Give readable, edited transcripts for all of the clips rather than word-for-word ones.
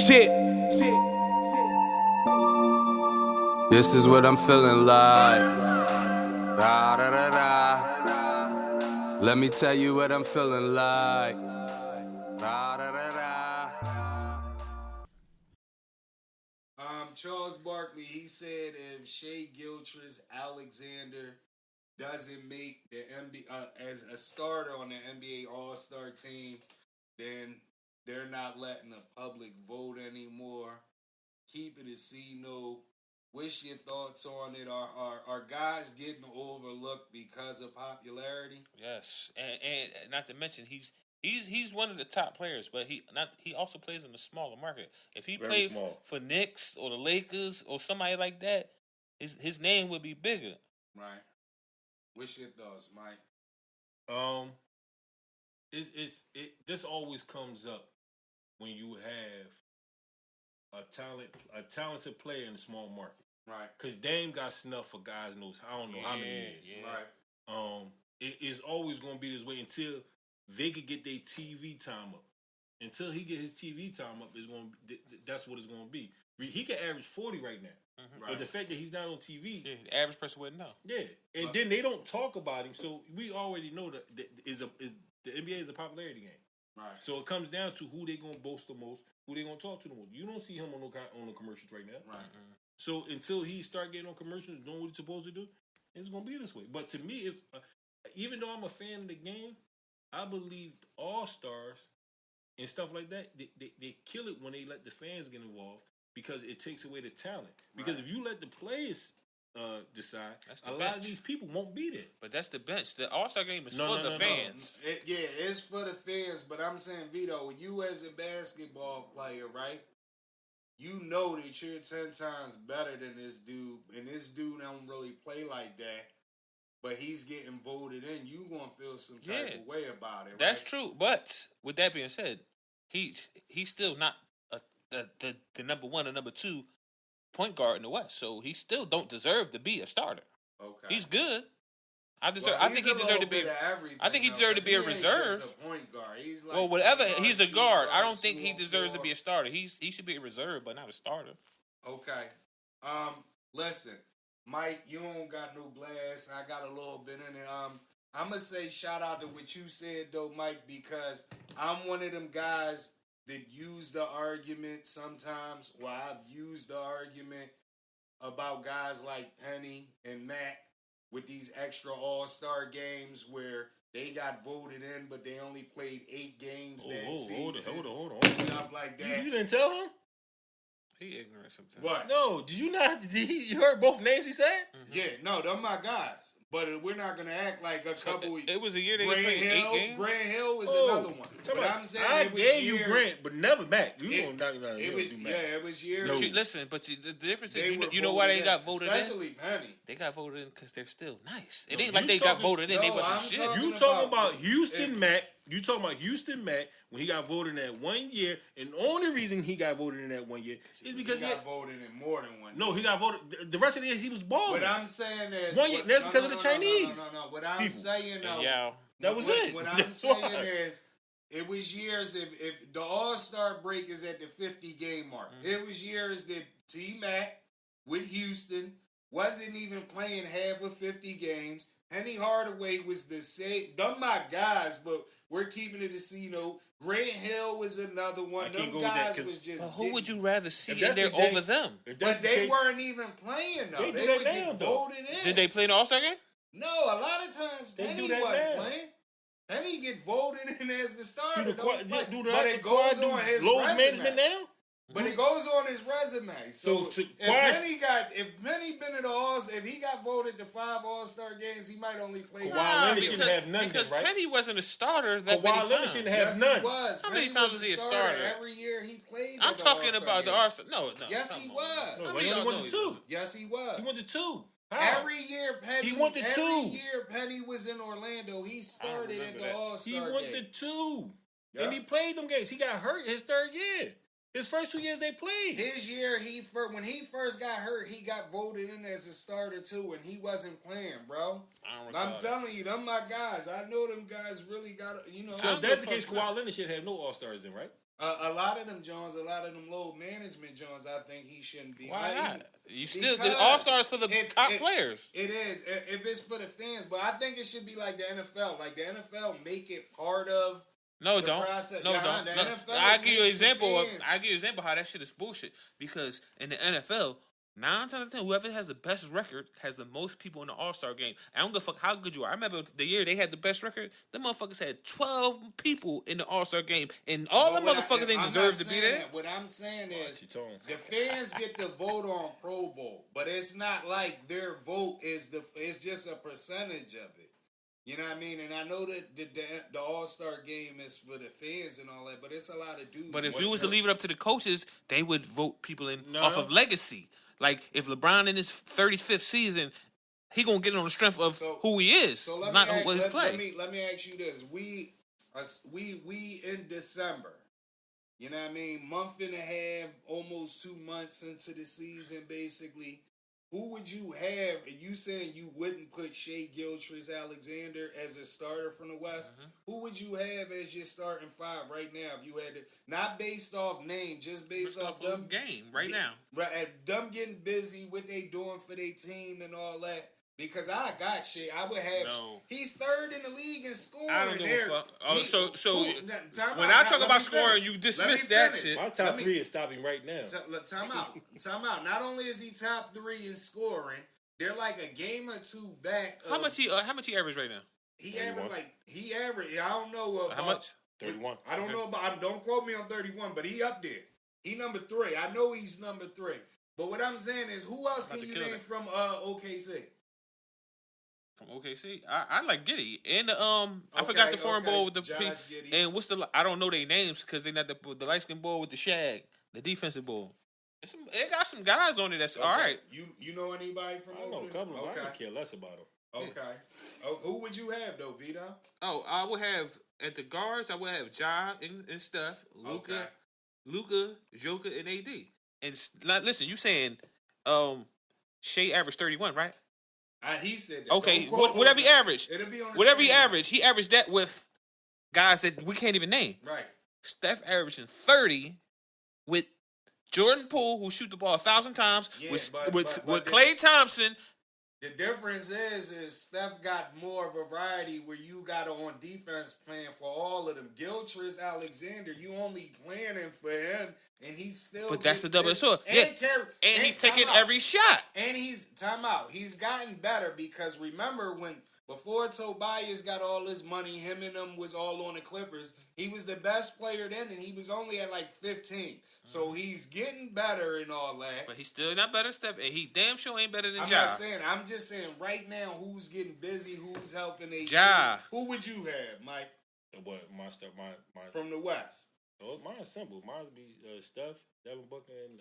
Shit. This is what I'm feeling like. Da, da, da, da. Let me tell you what I'm feeling like. Da, da, da, da. Charles Barkley, he said if Shai Gilgeous-Alexander doesn't make the as a starter on the NBA All-Star team, then they're not letting the public vote anymore. Keep it a C-note. What's your thoughts on it? Are guys getting overlooked because of popularity? Yes, and not to mention he's one of the top players, but he also plays in the smaller market. If he played for Knicks or the Lakers or somebody like that, his name would be bigger. Right. What's your thoughts, Mike? This always comes up when you have a talented player in the small market. Right. Because Dame got snuffed for guys knows I don't know how many years. Yeah. Right. It is always going to be this way until they could get their TV time up. Until he get his TV time up, that's what it's going to be. He can average 40 right now. Mm-hmm. Right. But the fact that he's not on TV, the average person wouldn't know. Yeah, and then they don't talk about him, so we already know that the NBA is a popularity game. Right. So it comes down to who they gonna boast the most, who they gonna talk to the most. You don't see him on the commercials right now. Right. Mm-hmm. So until he start getting on commercials, doing what he's supposed to do, it's gonna be this way. But to me, even though I'm a fan of the game, I believe All-Stars and stuff like that, they kill it when they let the fans get involved because it takes away the talent. Because if you let the players decide, lot of these people won't be there. But that's the bench. The All-Star game is for the fans. It's for the fans, but I'm saying, Vito, you as a basketball player, right? You know that you're 10 times better than this dude, and this dude don't really play like that, but he's getting voted in. You gonna feel some type of way about it, right? That's true. But with that being said, he's still not the number one or number two point guard in the West, so he still don't deserve to be a starter. Okay, he's good. I think he deserved to be. I think he deserved to be a reserve. Just a point guard. He's like whatever. He's a guard. I don't think he deserves to be a starter. He should be a reserve, but not a starter. Okay. Listen, Mike, you don't got no glass. I got a little bit in it. I'm gonna say shout out to what you said though, Mike, because I'm one of them guys that use the argument sometimes. Well, I've used the argument about guys like Penny and Matt with these extra All-Star games where they got voted in, but they only played 8 games that season. Hold on. Stuff like that. You didn't tell him? He ignorant sometimes. What? No, did you not? You heard both names he said? Mm-hmm. Yeah, no, they're my guys. But we're not going to act like a couple. It was a year they played 8 games. Grant Hill was another one. But I'm saying I gave you Grant, but never Mac. It was years. No. Listen, but the difference is, you know why they got voted especially in? Especially Penny. They got voted in because they're still nice. It ain't like they got voted in. They wasn't shit. You talking about Houston Mac. You talking about Houston Mac when he got voted in that 1 year, and the only reason he got voted in that 1 year is because he got voted in more than 1 year. No, he got voted. The rest of the years he was balling. What I'm saying is 1 year. That's because of the Chinese. No. What I'm saying though, that was it. What I'm saying is, it was years if the All-Star break is at the 50 game mark. Mm-hmm. It was years that T-Mac with Houston wasn't even playing half of 50 games. Penny Hardaway was the same. Them my guys, but we're keeping it a C-note. Grant Hill was another one. Them guys was just. Well, who would you rather see in there over them? But they weren't even playing though. They would get voted in. Did they play in the All-Star game? No, a lot of times Penny wasn't playing. Penny get voted in as the starter. But it goes on his resume. Now? But it goes on his resume. So if Penny been at if he got voted to 5 All-Star games, he might only play. Leonard shouldn't have none. Because right? Penny wasn't a starter that many times. Leonard shouldn't have none. He was. How many times was he a starter? Every year he played. I'm talking about the All-Star. No. Yes, he was. No, he only won the 2. Yes, he was. He won the 2. How? Every year Penny. He won the 2. Every year Penny was in Orlando. He started at the All-Star game. He won the 2. Yep. And he played them games. He got hurt his 3rd year. His first 2 years they played. His year, when he first got hurt, he got voted in as a starter too, and he wasn't playing, bro. I'm telling you, them my guys. I know them guys really got, So if that's the case, Kawhi Leonard should have no All-Stars then, right? A lot of them Jones, a lot of them low management Jones, I think he shouldn't be. Why not? You still Because the All Stars for the top players. It is if it's for the fans, but I think it should be like the NFL. Like the NFL, make it part of. No, the don't. process. No, Yeah, don't. the No. NFL I give you an takes the example of. fans. I give you an example how that shit is bullshit. Because in the NFL, 9 times out of 10, whoever has the best record has the most people in the All Star game. I don't give a fuck how good you are. I remember the year they had the best record. The motherfuckers had 12 people in the All Star game, and all the motherfuckers they deserve to be there. What I'm saying is, the fans get to vote on Pro Bowl, but it's not like their vote is it's just a percentage of it. You know what I mean? And I know that the All-Star game is for the fans and all that, but it's a lot of dudes. But if you was to leave it up to the coaches, they would vote people in off of legacy. Like, if LeBron in his 35th season, he going to get it on the strength of who he is, not his play. Let me ask you this. We in December. You know what I mean? Month and a half, almost 2 months into the season, basically. Who would you have? You saying you wouldn't put Shai Gilgeous-Alexander as a starter from the West? Mm-hmm. Who would you have as your starting five right now if you had to? Not based off name, just based off them game right now. Right, them getting busy, what they doing for their team and all that. Because I got Shai. I would have. No. He's third in the league in scoring. I don't give a fuck. When I talk about scoring, you dismiss that shit. My top 3 is stopping right now. Time out. Not only is he top 3 in scoring, they're like a game or 2 back. How much he average right now? He average. I don't know how much. 31. I don't know about. Don't quote me on 31, but he up there. He number 3. I know he's number 3. But what I'm saying is, who else can you name from OKC? From OKC, I like Giddey and I forgot the foreign ball with the pink. And what's the? I don't know their names because they not the light skin ball with the shag, the defensive ball. They got some guys on it that's all right. You know anybody from? I know a couple of them. I don't care less about them. Okay. Yeah. Oh, who would you have though, Vito? Oh, I would have at the guards. I would have Ja and Steph, Luka, Joker, and AD. And listen, you saying Shai averaged 31, right? He said that. Okay, whatever he averaged. It'll be on the whatever he averaged, he averaged that with guys that we can't even name. Right. Steph averaging 30 with Jordan Poole, who shoot the ball 1,000 times, with Klay Thompson. The difference is Steph got more variety where you got on defense playing for all of them. Gilgeous-Alexander, you only planning for him, and he's still. But that's the double sword. Yeah, and he's taking every shot. And time out. He's gotten better because remember before Tobias got all his money, him and them was all on the Clippers. He was the best player then, and he was only at like 15. So he's getting better and all that. But he's still not better than Steph, and he damn sure ain't better than Ja. I'm just saying right now who's getting busy, who's helping a Ja. Who would you have, Mike? What my from the West? Oh, mine's simple. Mine would be Steph, Devin Booker, and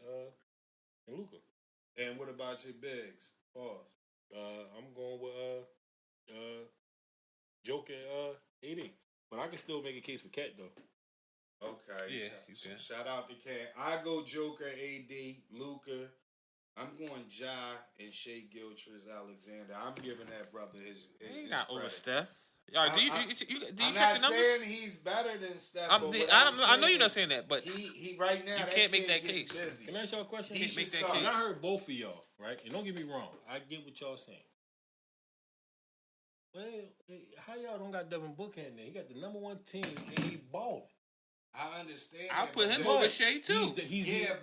Luka. And what about your bigs? Pause. I'm going with Joker and AD. But I can still make a case for Cat though. Okay. Yeah. Shout out to Cat. I go Joker, AD, Luka. I'm going Ja and Shai Gilgeous-Alexander. I'm giving that brother his not credit. Over Steph. Do you I'm check the numbers? I'm not saying he's better than Steph. I know you're not saying that, but he right now you can't make that case. Busy. Can I ask y'all a question? You can't make that case. I heard both of y'all, right? And don't get me wrong. I get what y'all saying. Well, how y'all don't got Devin Booker in there? He got the number 1 team and he balling. I understand. I'll put him over Shai too.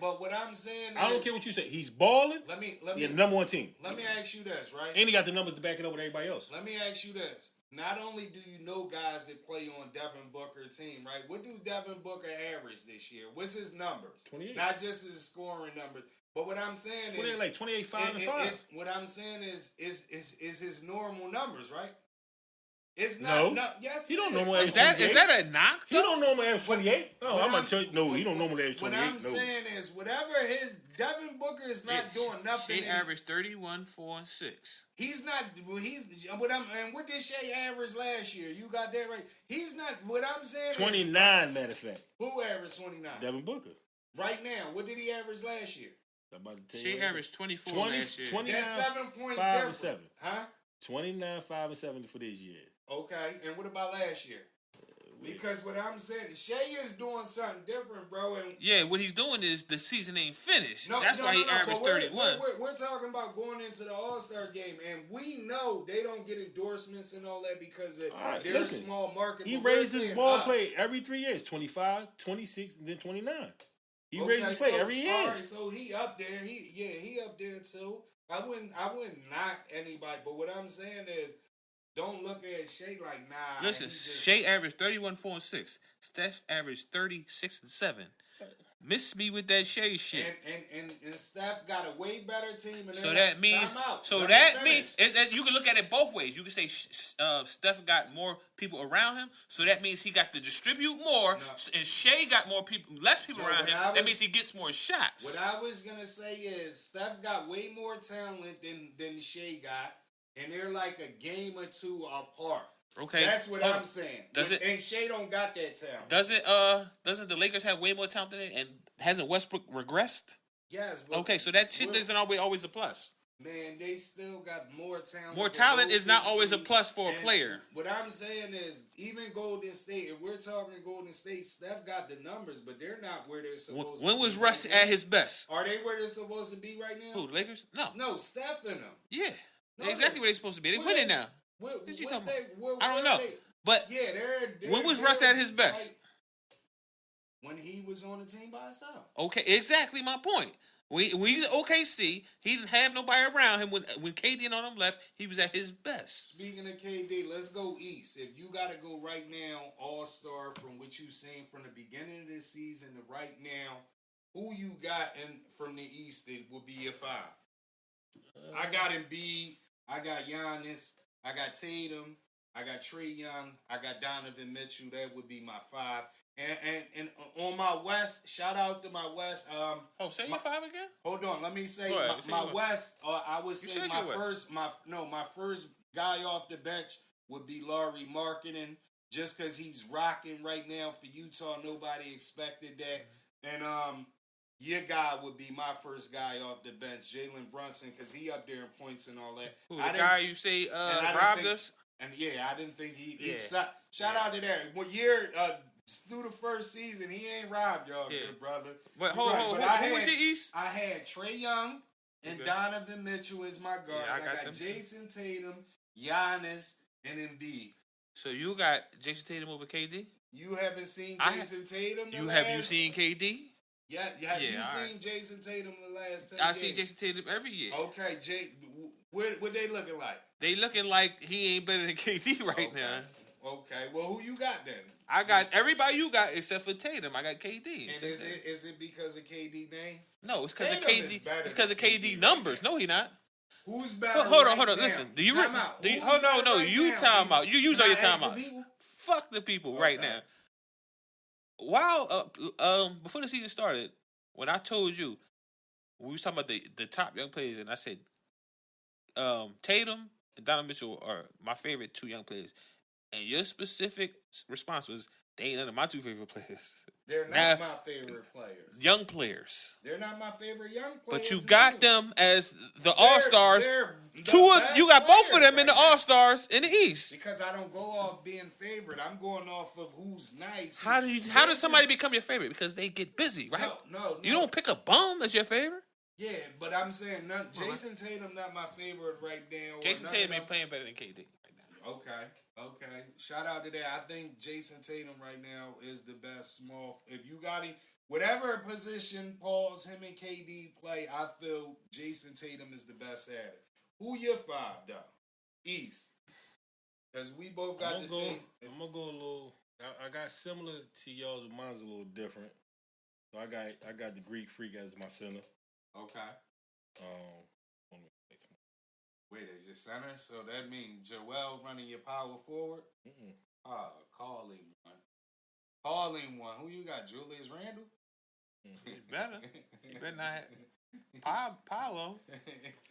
But what I'm saying is, I don't care what you say. He's balling. Let me the number 1 team. Let me ask you this, right? And he got the numbers to back it up with everybody else. Let me ask you this. Not only do you know guys that play on Devin Booker's team, right? What do Devin Booker average this year? What's his numbers? 28. Not just his scoring numbers. But what I'm saying is, like 28, 5, and 5. What I'm saying is his normal numbers, right? It's not. No. Yes, he don't normally average. Is that a knock? He don't normally average 28. No, I'm gonna tell you. No, he don't normally average 28. What I'm saying is, whatever his Devin Booker is not doing nothing. Shai averaged 31, 4, and 6. He's not. What did Shai average last year? You got that right. He's not. What I'm saying 29. Matter of fact, who averaged 29? Devin Booker. Right now, what did he average last year? Shai averaged 24 last year. 29, that's 7 point 5 and 7. Huh? 29, 5 and 7 for this year. Okay, and what about last year? Because what I'm saying, Shai is doing something different, bro. And yeah, what he's doing is the season ain't finished. No, That's why he averaged 31. We're talking about going into the All-Star game, and we know they don't get endorsements and all that because of their small market. He raised his ball play every 3 years, 25, 26, and then 29. He raised his play every year. All right, so he up there. He up there too. I wouldn't knock anybody, but what I'm saying is, don't look at Shai like, nah. Listen, Shai averaged 31, 4, and 6. Steph averaged 36 and 7. Miss me with that Shai shit. And Steph got a way better team. And so that means, you can look at it both ways. You can say Steph got more people around him, so that means he got to distribute more, and Shai got less people around him. That means he gets more shots. What I was gonna say is Steph got way more talent than Shai got. And they're like a game or two apart. Okay, that's what I'm saying. And Shai don't got that talent. Doesn't the Lakers have way more talent than it? And hasn't Westbrook regressed? Yes. Okay, so that shit isn't always a plus. Man, they still got more talent. More talent is not always a plus for a player. What I'm saying is, even Golden State, if we're talking Golden State, Steph got the numbers, but they're not where they're supposed to be. When was Russ at his best? Are they where they're supposed to be right now? Who, the Lakers? No, Steph and them. Yeah. No, exactly where they're supposed to be. They're winning now. I don't know. But they're when was Russ at his best? When he was on the team by himself. Okay, exactly my point. When he was at OKC, he didn't have nobody around him. When KD and all them left, he was at his best. Speaking of KD, let's go East. If you got to go right now, All-Star, from what you've seen from the beginning of this season to right now, who you got from the East that will be your 5? I got Embiid. I got Giannis. I got Tatum. I got Trae Young. I got Donovan Mitchell. That would be my 5. And on my West, shout out to my West. Say your 5 again. Hold on, let me say my West. I would say my first guy off the bench would be Lauri Markkanen, just because he's rocking right now for Utah. Nobody expected that, and your guy would be my first guy off the bench, Jalen Brunson, because he up there in points and all that. Who, the guy you say robbed us? And I didn't think he shout out to that. One year through the first season, he ain't robbed y'all, good brother. Wait, hold on. Who was your East? I had Trae Young and Donovan Mitchell as my guards. Yeah, I got Jayson Tatum, Giannis, and Embiid. So you got Jayson Tatum over KD? You haven't seen Jayson Tatum? Have you seen KD? Yeah, have you seen Jayson Tatum the last 10 I see Jayson Tatum every year. Okay, what they looking like? They looking like he ain't better than KD right now. Okay, well, who you got then? I got everybody you got except for Tatum. I got KD. And is it because of KD name? No, it's because of KD. It's because of KD numbers. No, he not. Who's better? Hold on. Listen, do you? You time out. You use all your timeouts. Fuck the people right now. While before the season started, when I told you we was talking about the top young players, and I said Tatum and Donovan Mitchell are my favorite 2 young players, and your specific response was they ain't none of my 2 favorite players. They're not my favorite players. Young players. They're not my favorite young players. But you got them as the All-Stars. You got both of them in the All-Stars in the East. Because I don't go off being favorite. I'm going off of who's nice. How does somebody become your favorite? Because they get busy, right? No. You don't pick a bum as your favorite? Yeah, but I'm saying Jayson Tatum not my favorite right now. Jayson Tatum ain't playing better than KD right now. Okay. Shout out to that. I think Jayson Tatum right now is the best small. If you got him, whatever position Paul's him and KD play, I feel Jayson Tatum is the best at it. Who your 5 though? East. Because we both got the same. I'm gonna go a little. I got similar to y'all's, but mine's a little different. So I got the Greek Freak as my center. Okay. Wait, is your center? So that means Joel running your power forward? Call him one. Who you got? Julius Randle? He's better. He better not. Paolo.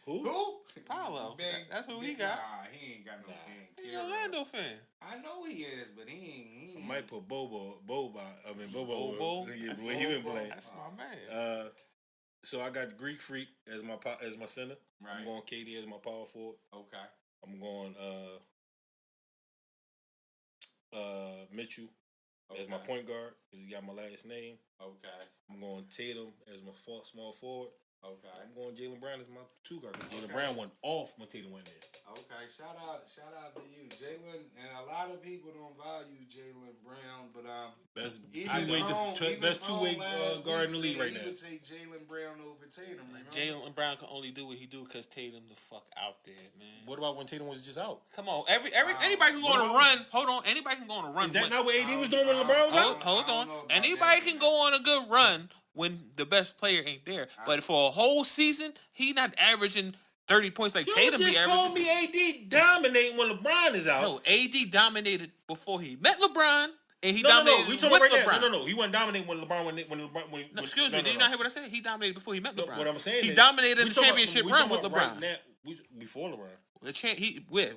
Who? Paolo. That's who he got. Nah, he ain't got no game. He's an Orlando fan. I know he is, but he ain't. I might put Bobo. Bobo. Yeah, the way he been playing. That's my man. So I got the Greek Freak as my center. Right. I'm going KD as my power forward. Okay. I'm going Mitchell as my point guard because he got my last name. Okay. I'm going Tatum as my small forward. Okay. I'm going Jaylen Brown as my two guard. Jaylen Brown went off when Tatum went there. Okay, shout out to you, Jaylen. And a lot of people don't value Jaylen Brown, but best two-way guard in the league right now. He would take Jaylen Brown over Tatum. Jaylen Brown can only do what he do because Tatum the fuck out there, man. What about when Tatum was just out? Come on, anybody can go on a run. Hold on, anybody can go on a run. Is that not what AD was doing when LeBron was out? Hold on, anybody can go on a good run when the best player ain't there. But for a whole season, he not averaging 30 points like Tatum be averaging. You just told me AD dominating when LeBron is out. No, AD dominated before he met LeBron, and he dominated with LeBron. No, he wasn't dominating when LeBron excuse me, did you not hear what I said? He dominated before he met LeBron. What I'm saying he dominated in the championship run with LeBron. Right now, before LeBron.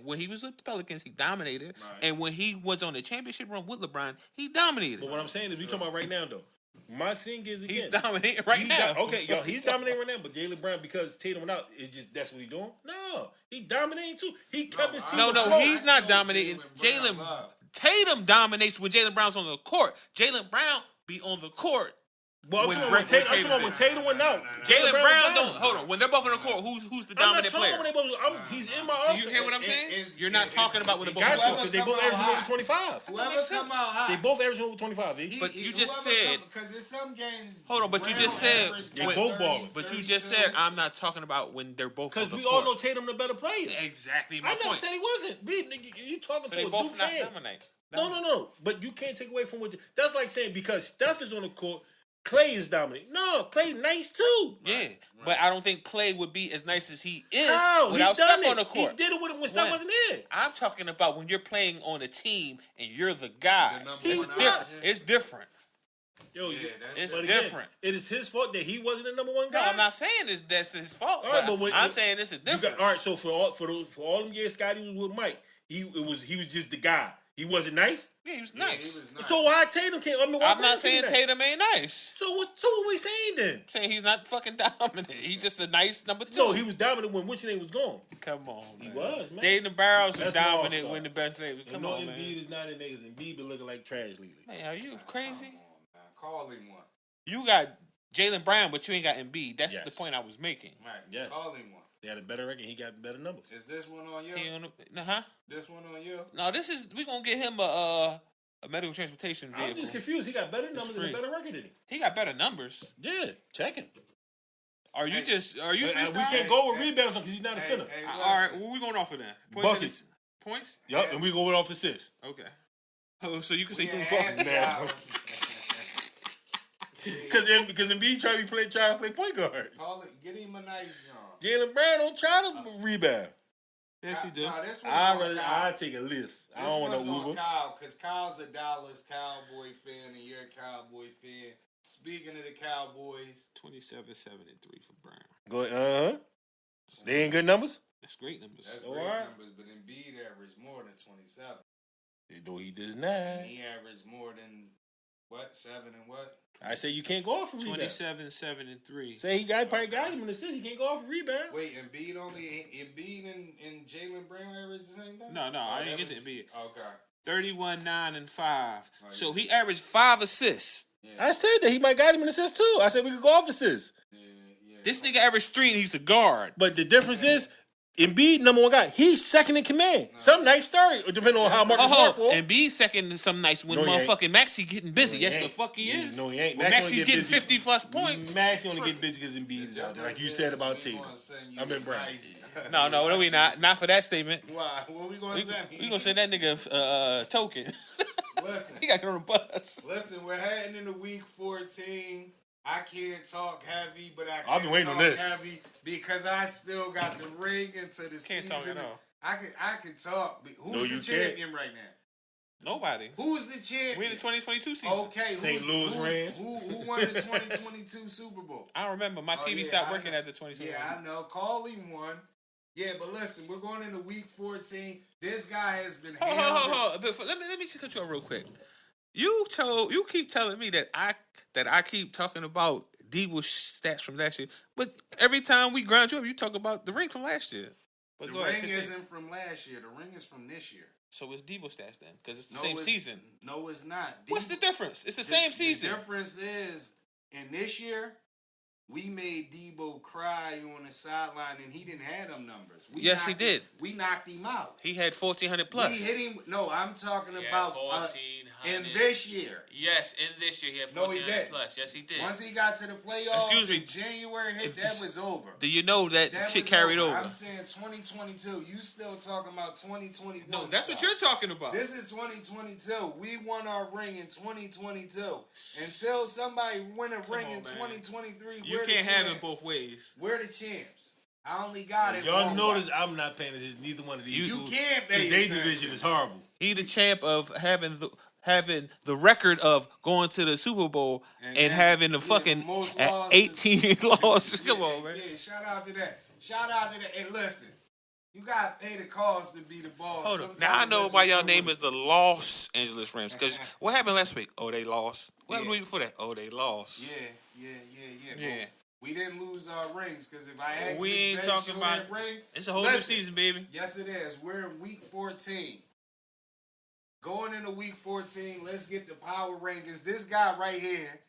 When he was with the Pelicans, he dominated. Right. And when he was on the championship run with LeBron, he dominated. But what I'm saying is, we talking about right now, though. My thing is, again, he's dominating right now. Okay, y'all, he's dominating right now. But Jaylen Brown, because Tatum went out, is just that's what he's doing. No, he dominating too. He kept his team. No, he's not dominating. Tatum dominates when Jaylen Brown's on the court. Jaylen Brown be on the court. Well, when Tatum went out, Jaylen Brown don't hold on. When they're both on the court, who's the dominant player? He's in my office. Do you hear what I'm saying? You're not talking about when they're both because they both averaging over 25. Whoever come out high. They both averaging over 25. But you just said because in some games. Hold on, but you just said they both balling. But you just said I'm not talking about when they're both. Because we all know Tatum the better player. Exactly my point. I never said he wasn't. You talking to a Duke fan? No. But you can't take away from what. That's like saying because Steph is on the court. Clay is dominant. No, Clay nice too. Yeah, right. But I don't think Clay would be as nice as he is Steph without on the court. He did it when Steph wasn't in. I'm talking about when you're playing on a team and you're the guy. It's different. It's different. It's different. It is his fault that he wasn't the number one guy. No, I'm not saying that's his fault. I'm saying this is different. All right, so for all them years Scotty was with Mike, he was just the guy. He wasn't nice. Yeah, he was nice. So why Tatum can't? I'm not saying Tatum ain't nice. So what we saying then? I'm saying he's not fucking dominant. He's just a nice number 2. No, he was dominant when what's name was gone. Come on, man. He was, man. Dayton Barrows was dominant when the best player. Come on, man. Embiid is not in niggas. Embiid been looking like trash lately. Man, are you crazy? Call him one. You got Jaylen Brown, but you ain't got Embiid. That's the point I was making. Right. Yes. Call him one. They had a better record. He got better numbers. Is this one on you? This one on you? No, we gonna get him a medical transportation vehicle. I'm just confused. He got better numbers and a better record than him. He got better numbers. Yeah, check him. Are you freestyling? We can't go with rebounds because he's not a center. All right, what we going off of that? Buckets. Points? Yep, and we going off assists. Okay. Oh, so you can say buckets. Because Embiid try to play point guard. Get him a nice job. Jaylen Brown don't try to rebound. Yes, he do. I take a lift. I don't want no Oouuber. Kyle, because Kyle's a Dallas Cowboy fan, and you're a Cowboy fan. Speaking of the Cowboys, 27-7-3 for Brown. Go ahead. They ain't good numbers. That's great numbers. That's great numbers, but Embiid averaged more than 27. No, he does not. He averaged more than 7 and what? I say you can't go off a rebound. 27-7-3. Say he probably got him in the assist. He can't go off a rebound. Wait, Embiid and Jaylen Brown averaged the same thing? No, I didn't get to Embiid. Okay. 31-9-5. So he averaged 5 assists. Yeah. I said that he might got him in assists too. I said we could go off assists. Yeah. This nigga averaged 3 and he's a guard. But the difference is, Embiid, number one guy, he's second in command. No. Some nights third, depending on how Marcus Smart for. Embiid second some nights when motherfucking Maxey getting busy. Yes, the fuck he is. No, he ain't. When Maxey's getting 50+ points. Maxey only getting busy because Embiid is out there, like you said about Tatum. I've been bragging. No, we not. Not for that statement. Why? What we gonna say? We gonna say that nigga token. Listen, he got to get on the bus. Listen, we're heading into week 14. I can't talk heavy, but I've been waiting on this heavy because I still got the ring into the season. Can't talk at all. I can talk. Who's the champion right now? Nobody. Who's the champion? We in the 2022 season. Okay, St. Louis Rams. Who won the 2022 Super Bowl? I don't remember. My TV stopped working at the 2022. Yeah, I know. Call him one. Yeah, but listen, we're going into week 14. This guy has been. Hold. But let me just cut you off real quick. You keep telling me that I keep talking about Debo stats from last year, but every time we grind you up, you talk about the ring from last year. But the ring isn't from last year. The ring is from this year. So it's Debo stats then, because it's the same season. No, it's not. What's the difference? It's the same season. The difference is, in this year, we made Debo cry on the sideline, and he didn't have them numbers. He did. We knocked him out. He had 1,400 plus. We hit him. No, I'm talking about 1,400 in this year. Yes, in this year he had 1,400 plus. Yes, he did. Once he got to the playoffs, January hit, that was over. Do you know that shit carried over? I'm saying 2022. You still talking about 2021? No, that's what you're talking about. This is 2022. We won our ring in 2022. Until somebody win a ring in 2023, you can't have it both ways. We're the champs. I only got it. Y'all notice I'm not paying attention to neither one of these. You can't pay attention. Their division is horrible. He the champ of having the record of going to the Super Bowl and having the fucking 18 losses. Come on, man. Yeah, shout out to that. And listen, you got to pay the cost to be the boss. Hold on. Now I know why y'all name is the Los Angeles Rams. Because what happened last week? Oh, they lost. What happened the week before that? Oh, they lost. Yeah. We didn't lose our rings because if I had we ain't talking about ring, it's a whole new season, baby. Yes, it is. We're in week 14. Going into week 14, let's get the power rankings. This guy right here,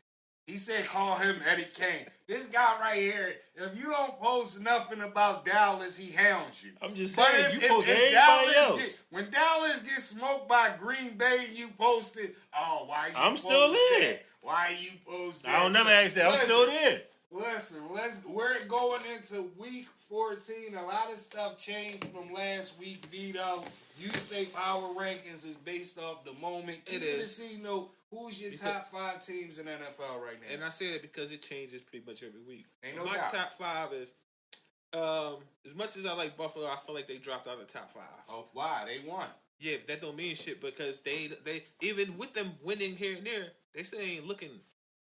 he said call him Eddie Kane. This guy right here, if you don't post nothing about Dallas, he hounds you. I'm just saying, you post everybody else. When Dallas gets smoked by Green Bay, you post it. Oh, why you I'm still there. Why you post that? I don't never ask that. I'm still there. Listen, we're going into week 14. A lot of stuff changed from last week, Vito. You say power rankings is based off the moment. It is. To see, who's your top 5 teams in NFL right now? And I say that because it changes pretty much every week. Ain't no My doubt. top 5 is, as much as I like Buffalo, I feel like they dropped out of the top 5. Oh, why? They won. Yeah, but that don't mean shit because they even with them winning here and there, they still ain't looking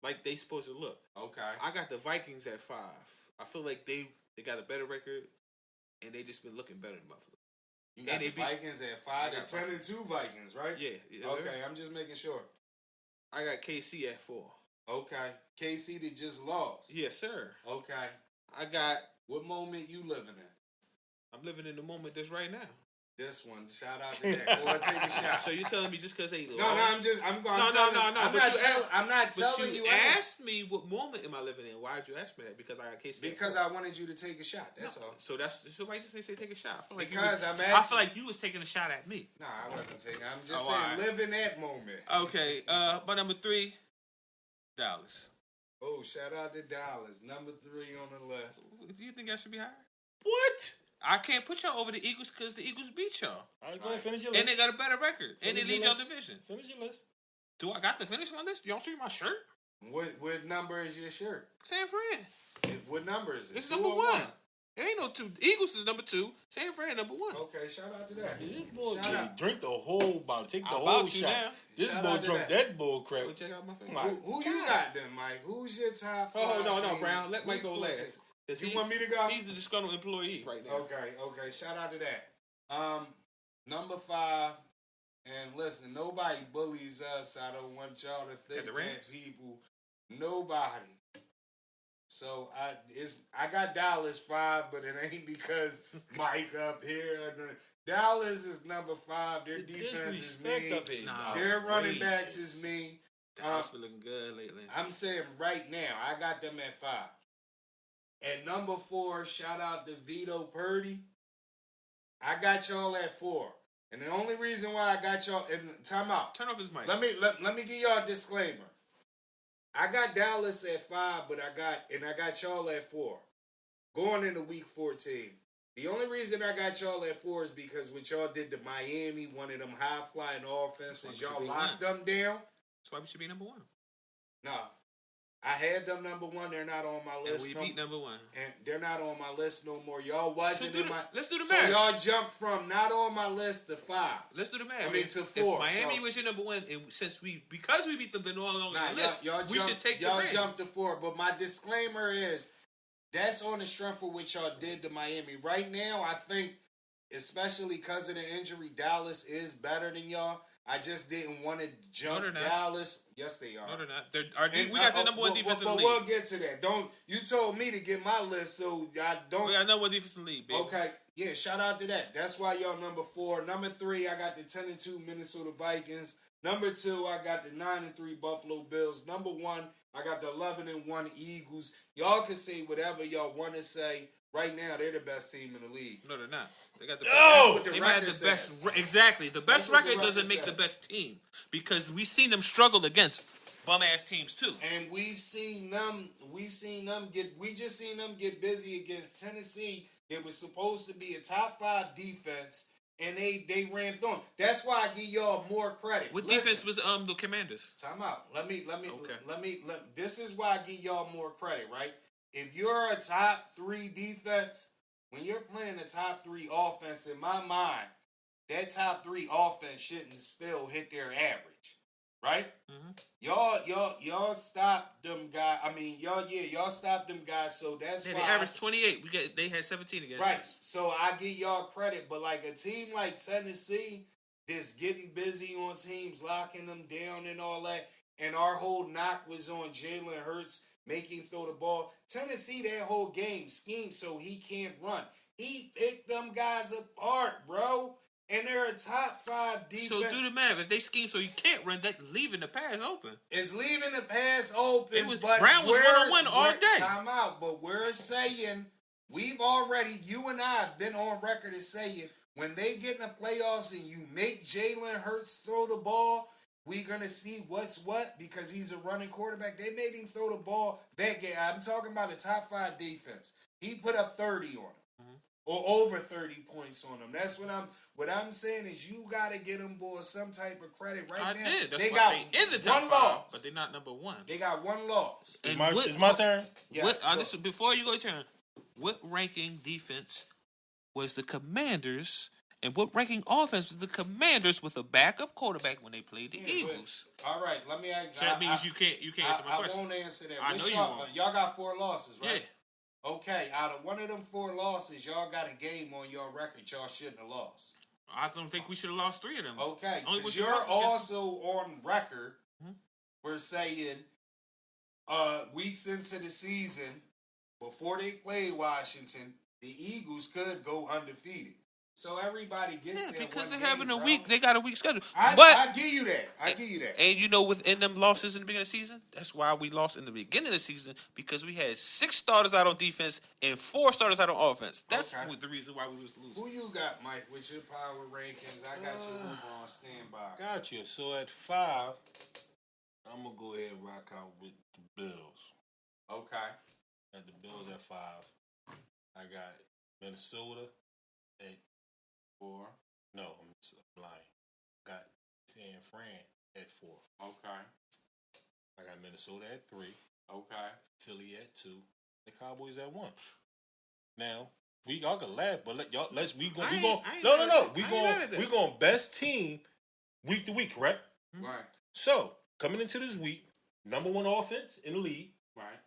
like they supposed to look. Okay. I got the Vikings at 5. I feel like they got a better record, and they just been looking better than Buffalo. You got the Vikings at 5. The 10-2 Vikings, right? Yeah. Okay, I'm just making sure. I got KC at 4. Okay. KC that just lost. Yes, sir. Okay. I got. What moment you living in? I'm living in the moment that's right now. This one, shout out to that. Go and take a shot. So you telling me just because they lost? No, I'm going. I'm not telling you. You asked me what moment am I living in. Why did you ask me that? Because I got KC. Because I wanted you to take a shot. That's all. So why just say take a shot? I feel like I feel like you was taking a shot at me. Nah, I wasn't taking. I'm just saying, live in that moment. Okay. But number 3, Dallas. Oh, shout out to Dallas. Number 3 on the list. Do you think I should be higher? What? I can't put y'all over the Eagles because the Eagles beat y'all. All right, go ahead, finish your list. And they got a better record. And they lead y'all division. Finish your list. Do I got to finish my list? Y'all see my shirt? What number is your shirt? San Fran. What number is it? It's number 1. It ain't no 2. Eagles is number 2. San Fran number 1. Okay, shout out to that. This boy drink the whole bottle. Take the whole shot. Now. This boy drunk that bull crap. Go check out my face. Who you got then, Mike? Who's your top 5? Oh, no, Brown. Let Mike go last. You want me to go? He's a disgruntled employee right now. Okay. Shout out to that. Number 5. And listen, nobody bullies us. I don't want y'all to think that people. Nobody. So I got Dallas 5, but it ain't because Mike up here. Dallas is number 5. Their defense is mean. Their running backs is mean. Dallas been looking good lately. I'm saying right now, I got them at 5. At number 4, shout out to Vito Purdy. I got y'all at 4. And the only reason why I got y'all in time out. Turn off his mic. Let me give y'all a disclaimer. I got Dallas at 5, but I got y'all at 4. Going into week 14. The only reason I got y'all at 4 is because what y'all did to Miami, one of them high-flying offenses, y'all locked them down. That's why we should be number 1. No. I had them number 1. They're not on my list. And we beat number 1. And they're not on my list no more. Y'all wasn't in my... Let's do the math. So y'all jumped from not on my list to 5. Let's do the math. To 4. If Miami was your number 1, and because we beat them, they're no longer on the list, we should take the Y'all Rams. jumped to 4. But my disclaimer is, that's on the strength of what y'all did to Miami. Right now, I think, especially because of the injury, Dallas is better than y'all. I just didn't want to jump Dallas. Yes, they are. No, they're not. We got the number 1 defense in the league. But we'll get to that. You told me to get my list, so I don't. We got number 1 defense in the league, baby. Okay. Yeah, shout out to that. That's why y'all number 4. Number 3, I got the 10-2 Minnesota Vikings. Number 2, I got the 9-3 Buffalo Bills. Number 1, I got the 11-1 Eagles. Y'all can say whatever y'all want to say. Right now, they're the best team in the league. No, they're not. They got the best. They might have the best. Exactly. The best record doesn't make the best team because we've seen them struggle against bum ass teams too. And we've seen them. We just seen them get busy against Tennessee. It was supposed to be a top 5 defense, and they ran through them. That's why I give y'all more credit. What defense was the Commanders? Time out. Let me. This is why I give y'all more credit, right? If you're a top 3 defense, when you're playing a top 3 offense, in my mind, that top 3 offense shouldn't still hit their average, right? Mm-hmm. Y'all stopped them guys. I mean, y'all stopped them guys. So that's why they averaged 28. They had 17 against us. Right. So I give y'all credit, but like a team like Tennessee, just getting busy on teams, locking them down and all that, and our whole knock was on Jalen Hurts. Make him throw the ball. Tennessee, that whole game schemed so he can't run. He picked them guys apart, bro. And they're a top 5 defense. So do the math. If they scheme so you can't run, that's leaving the pass open. It's leaving the pass open. But Brown was one-on-one all day. Time out. But we're saying, you and I have been on record as saying, when they get in the playoffs and you make Jalen Hurts throw the ball, we're going to see what's what because he's a running quarterback. They made him throw the ball that game. I'm talking about a top 5 defense. He put up 30 on him. Or over 30 points on them. That's what I'm saying is you got to get them boys some type of credit right now. I did. That's they why got they in the top 5, loss, but they're not number 1. They got 1 loss. It's my turn? Yes, before you go turn, what ranking defense was the Commanders and what ranking offense was the Commanders with a backup quarterback when they played the Eagles? All right, let me ask. So that means you can't answer my question. I won't answer that. I know you won't. Y'all got 4 losses, right? Yeah. Okay, out of one of them 4 losses, y'all got a game on your record y'all shouldn't have lost. I don't think we should have lost 3 of them. Okay, because you're also on record for saying weeks into the season, before they played Washington, the Eagles could go undefeated. So everybody gets there. Because they're having a week. They got a week schedule. I give you that. And within them losses in the beginning of the season, that's why we lost in the beginning of the season because we had 6 starters out on defense and 4 starters out on offense. That's the reason why we was losing. Who you got, Mike, with your power rankings? I got your Oouuber on standby. Got you. So at 5, I'm going to go ahead and rock out with the Bills. Okay. At the Bills at 5. I got Minnesota at 4. No, I'm lying. Got San Fran at 4. Okay. I got Minnesota at 3. Okay. Philly at 2. The Cowboys at 1. Now, y'all can laugh, but we going best team week to week, correct? Right. So, coming into this week, number 1 offense in the league. Right.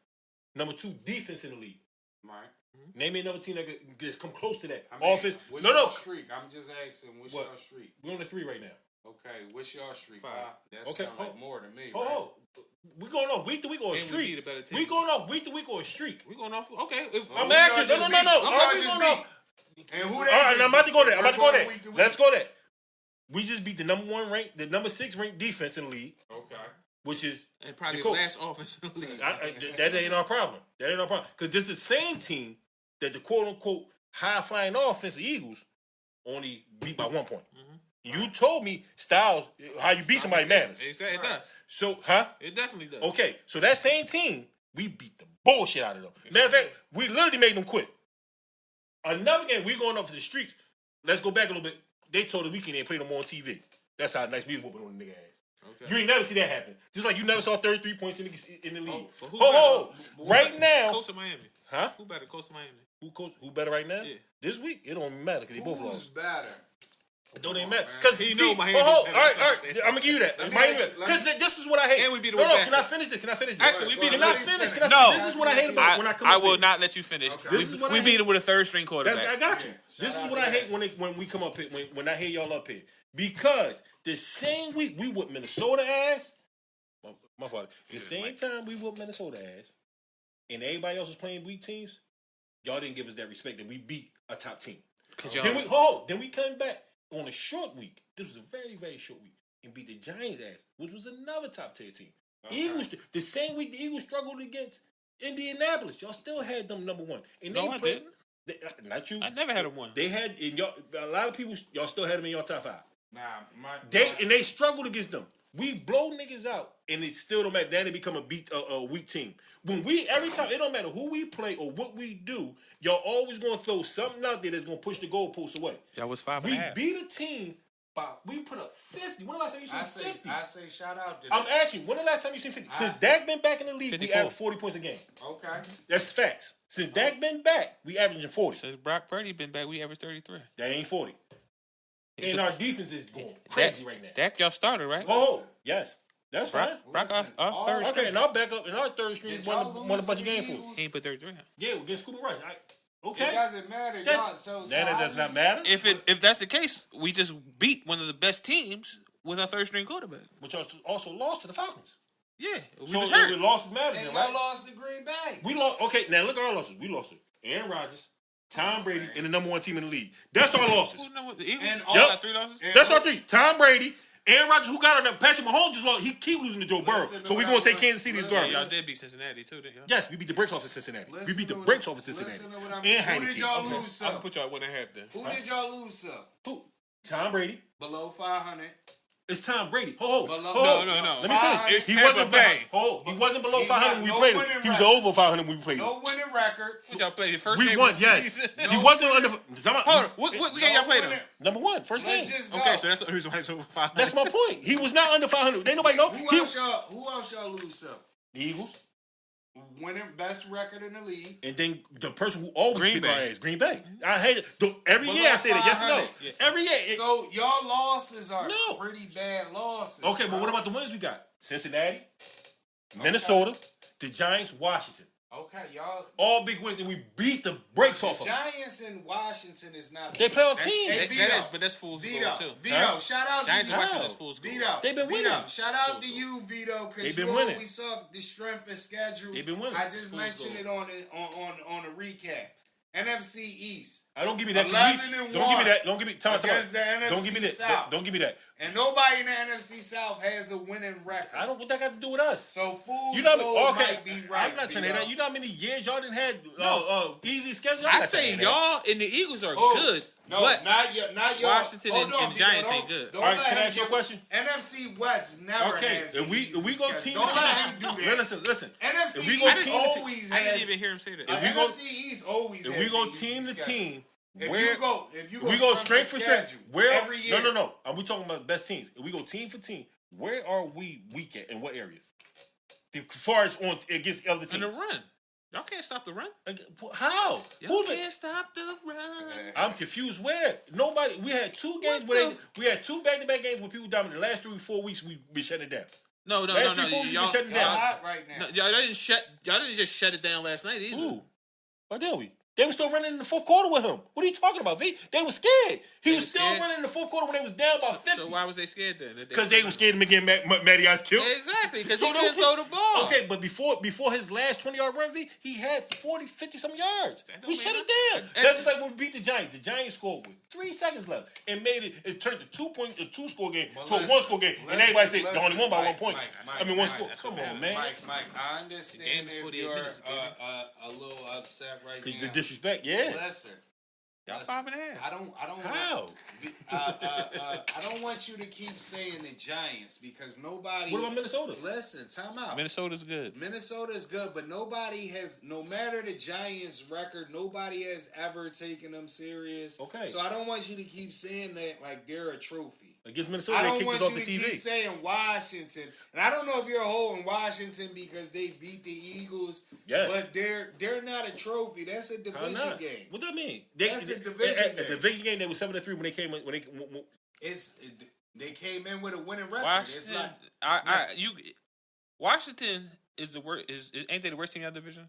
Number 2 defense in the league. Right. Name me another team that could come close to that. Offense. What's your streak? I'm just asking. What's your streak? We're on the 3 right now. Okay. What's your streak? 5. That's okay. Like more than me. Oh, we're going off week to week or a streak. We going off week to week or a streak. We're going off. Okay. I'm asking. No. And who? All right. I'm about to go there. Let's go there. We just beat the number 6 ranked defense in the league. Okay. Which is and probably the last offense in the league. That ain't our problem. Because this is the same team that the quote-unquote high-flying offense, the Eagles, only beat by 1 point. Mm-hmm. You told me, Styles, how you beat somebody matters. It does. So, It definitely does. Okay, so that same team, we beat the bullshit out of them. Matter of fact, we literally made them quit. Another game, we going up to the streets. Let's go back a little bit. They told us we can't even play no more on TV. That's how nice we was whooping on the nigga ass. Okay. You ain't never see that happen. Just like you never saw 33 points in the league. Right now. Coastal Miami. Huh? Who better? Coastal Miami. Who better right now? Yeah. This week, it don't even matter because they both lost. Who's better? It don't even matter. Because he know Miami. All right. I'm going to give you that. Because this is what I hate. And we beat them. No, can I finish this? Actually, we beat them. No. This is what I hate about when I come up here. I will not let you finish. Okay. We beat them with a 3rd-string quarterback. I got you. This is what I hate when we come up here, when I hear y'all up here. Because the same week we whooped Minnesota ass. My father. The same time we whooped Minnesota ass, and everybody else was playing weak teams, y'all didn't give us that respect that we beat a top team. Then we came back on a short week. This was a very, very short week. And beat the Giants' ass, which was another top-tier team. Okay. Eagles, the same week the Eagles struggled against Indianapolis. Y'all still had them number one. And I didn't. Not you. I never had them one. They had, and y'all, a lot of people, y'all still had them in your top 5. Nah, they struggled against them. We blow niggas out, and it still don't matter. Then they become a weak team. Every time, it don't matter who we play or what we do, y'all always gonna throw something out there that's gonna push the goalposts away. Y'all was 5.5. We beat a team. We put up 50. When the last time you seen 50? I say shout out to I'm asking you, when the last time you seen 50? Since Dak been back in the league, 54. we average 40 points a game. Okay. That's facts. Since Dak been back, we averaging 40. Since Brock Purdy been back, we average 33. That ain't 40. And our defense is going crazy right now. Dak, y'all started, right? Oh, yes. That's fine. Brock our third string. Okay, and our backup and our third string won a bunch of games for us. He ain't put 33. Yeah, against Cooper Rush. Okay. It doesn't matter, y'all. That does not matter. If that's the case, we just beat one of the best teams with our third string quarterback. Which also lost to the Falcons. Yeah, we was hurt. The losses matter, and right? y'all lost to Green Bay. We lost. Okay, now look at our losses. We lost to Aaron Rodgers, Tom Brady, and the number one team in the league. That's our losses. The Eagles? And got 3 losses? That's our 3. Tom Brady, Aaron Rodgers, who got on that. Patrick Mahomes just lost. He keep losing to Joe Burrow. So we're going to say Kansas City is garbage. Y'all did beat Cincinnati, too, didn't y'all? Yes, we beat the brakes off of Cincinnati. We beat the brakes off of Cincinnati. And who did y'all lose to? I can put y'all at 1.5 then. Who did y'all lose to? Who? Tom Brady. Below 500. It's Tom Brady. No. Let me finish. He wasn't He wasn't below 500 when we played him. He was over 500 when we played him. No winning record. What y'all played the first game? We won, yes. He wasn't under. Hold on. What game y'all played him? Number 1, first game. Okay, so that's the reason why it's over 500. That's my point. He was not under 500. Ain't nobody know. Who else y'all lose to? The Eagles. Winning best record in the league. And then the person who always kick our ass, Green Bay. I hate it. Every year I say that, yes or no? Yeah. Every year. So y'all losses are pretty bad losses. Okay, but what about the wins we got? Cincinnati, Minnesota, the Giants, Washington. Okay, y'all. All big wins, and we beat the brakes off of them. Giants in Washington is not. They play on team. But that's fool's goal too. Vito, shout out to you. Giants in Washington is fool's goal. Vito, they've been winning. Shout out to you, Vito, because you always saw the strength of schedule. They've been winning. I just mentioned it on the recap. NFC East. I don't give me that. 11-1. Don't give me that. Don't give me time. Against the NFC Don't give me that. South. Don't give me that. And nobody in the NFC South has a winning record. I don't. What that got to do with us? So fools might be right. I'm not trying to hear that. You know how many years y'all didn't have easy schedule? I say y'all and the Eagles are good. No, but not y'all. Washington and Giants ain't good. All right, can I ask you a question? NFC West never has. If we go team to team, listen. NFC East always has. I didn't even hear him say that. NFC East always has. If we go team to team, if you go strength for strength, every year. No. We talking about best teams. If we go team for team, where are we weak at? In what area? As far as on against other teams. In the run. Y'all can't stop the run. How? Who can't stop the run? I'm confused. Where? Nobody. We had 2 games we had 2 back-to-back games where people dominated. The last 3-4 weeks we been shutting it down. No. Last 3-4 weeks we been shutting it down. Hot right now. Y'all didn't just shut it down last night either. Ooh. Why didn't we? They were still running in the fourth quarter with him. What are you talking about, V? They were scared. He was still running in the fourth quarter when they was down by 50. So why was they scared then? Because they were scared of him getting Matty Ice killed. Exactly, because he couldn't throw the ball. Okay, but before his last 20-yard run, V, he had 40, 50-some yards. We shut it down. That's just like when we beat the Giants. The Giants scored with 3 seconds left and made it turned the 2-score game to a 1-score game. And everybody said they only won by 1 point. One score. Come on, man. Mike, I understand if you're a little upset right now. The disrespect, yeah. Listen. Y'all 5.5. I don't. How? I don't want you to keep saying the Giants because nobody. What about Minnesota? Listen, time out. Minnesota's good. Minnesota's good, but nobody has. No matter the Giants' record, nobody has ever taken them serious. Okay. So I don't want you to keep saying that like they're a trophy. Against Minnesota, they kicked us off the TV. I don't want you to keep saying Washington, and I don't know if you're holding Washington because they beat the Eagles. Yes. But they're not a trophy. That's a division game. What that mean? That's a division game. The division game, they were 7-3 when they came in. They came in with a winning record. Washington, Washington is the worst. Ain't they the worst team in that division?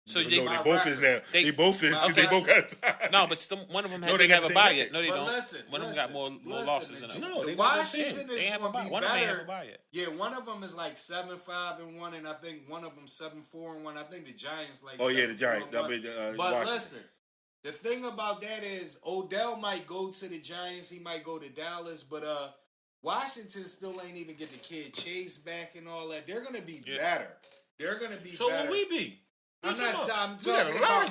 So they both is now. They both is because they both got time. No, but one of them didn't have a bye yet. No, they don't. Listen, one of them got more losses than them. No, the Washington is going to be better. Ain't have a bye yet. Yeah, one of them is like 7-5-1, and I think one of them 7-4-1. I think the Giants like. Oh yeah, the Giants. But listen, The thing about that is Odell might go to the Giants. He might go to Dallas, but Washington still ain't even get the kid Chase back and all that. They're gonna be better. They're gonna be so better. will we be? I'm not. I'm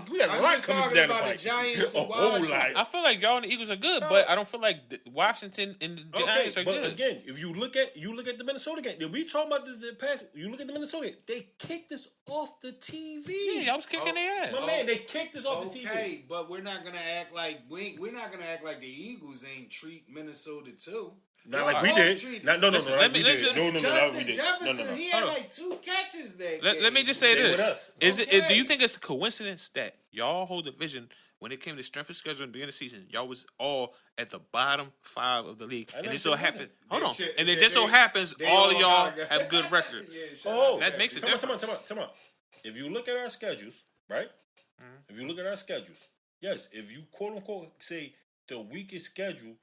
we got a lot coming down the pipe. The Giants a and whole Washington. lot. I feel like y'all and the Eagles are good, but I don't feel like Washington and the Giants are but good. Again, if you look at the Minnesota game, we talking about this in the past. You look at the Minnesota game, they kicked us off the TV. Yeah, y'all was kicking their ass. My man, they kicked us off the TV. Okay, but we're not gonna act like we're not gonna act like the Eagles ain't treat Minnesota too. Not like we did. No. Justin Jefferson, he had like 2 catches that game. Let me just say this: Okay. do you think it's a coincidence that y'all whole division, when it came to strength of schedule in the beginning of the season, y'all was all at the bottom 5 of the league, and it so happened. And it just so happens all of y'all have good records. That makes it different. Come on. If you look at our schedules, right? Mm-hmm. If you look at our schedules, yes. If you quote unquote say the weakest schedule.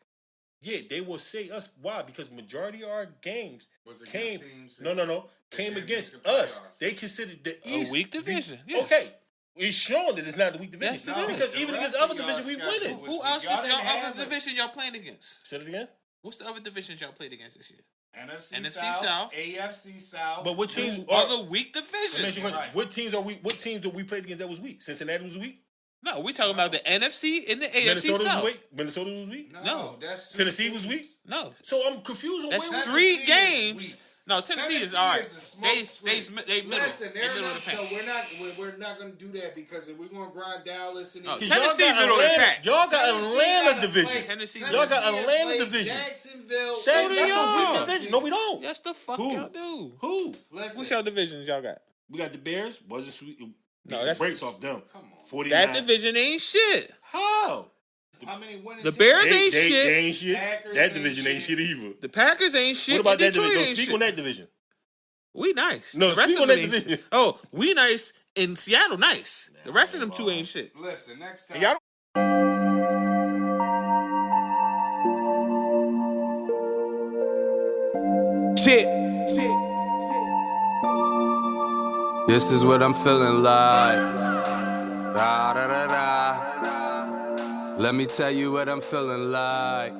Yeah, they will say us. Why? Because majority of our games came against us. They considered the East a weak division. Yes. Okay, it's shown that it's not the weak division. Yes, it is. Because even against other divisions, we win it. Who else is y'all other division y'all playing against? Say it again. What's the other divisions y'all played against this year? NFC South, AFC South. But what teams are the weak divisions? Right. What teams are we? What teams that we played against that was weak? Cincinnati was weak. No, we talking about the NFC and the AFC South. Minnesota was weak. No, that's Tennessee was weak. No, so I'm confused. That's 3 games. No, Tennessee is all right. They middle. Listen, they middle of the pack. So we're not gonna do that because if we're gonna grind Dallas and Tennessee middle of the pack. Y'all got Atlanta division. Y'all got Atlanta division. Jacksonville. So do that's y'all. a weak division. No, we don't. Yes, the fuck y'all do. Who? Listen, what's your divisions y'all got? We got the Bears. Wasn't sweet. No, that's breaks off them. Come on. 49. That division ain't shit. How? How many winning The teams? Bears ain't shit. They ain't shit. Packers That division ain't shit either. The Packers ain't shit. What about that Detroit division? ain't Speak shit. on that division. We nice. No, the rest speak of on them that ain't division. shit. Oh, we nice in Seattle. Nice. The rest of them 2 ain't shit. Listen, next time. Y'all Shit. This is what I'm feeling like. Da, da, da, da. Let me tell you what I'm feeling like.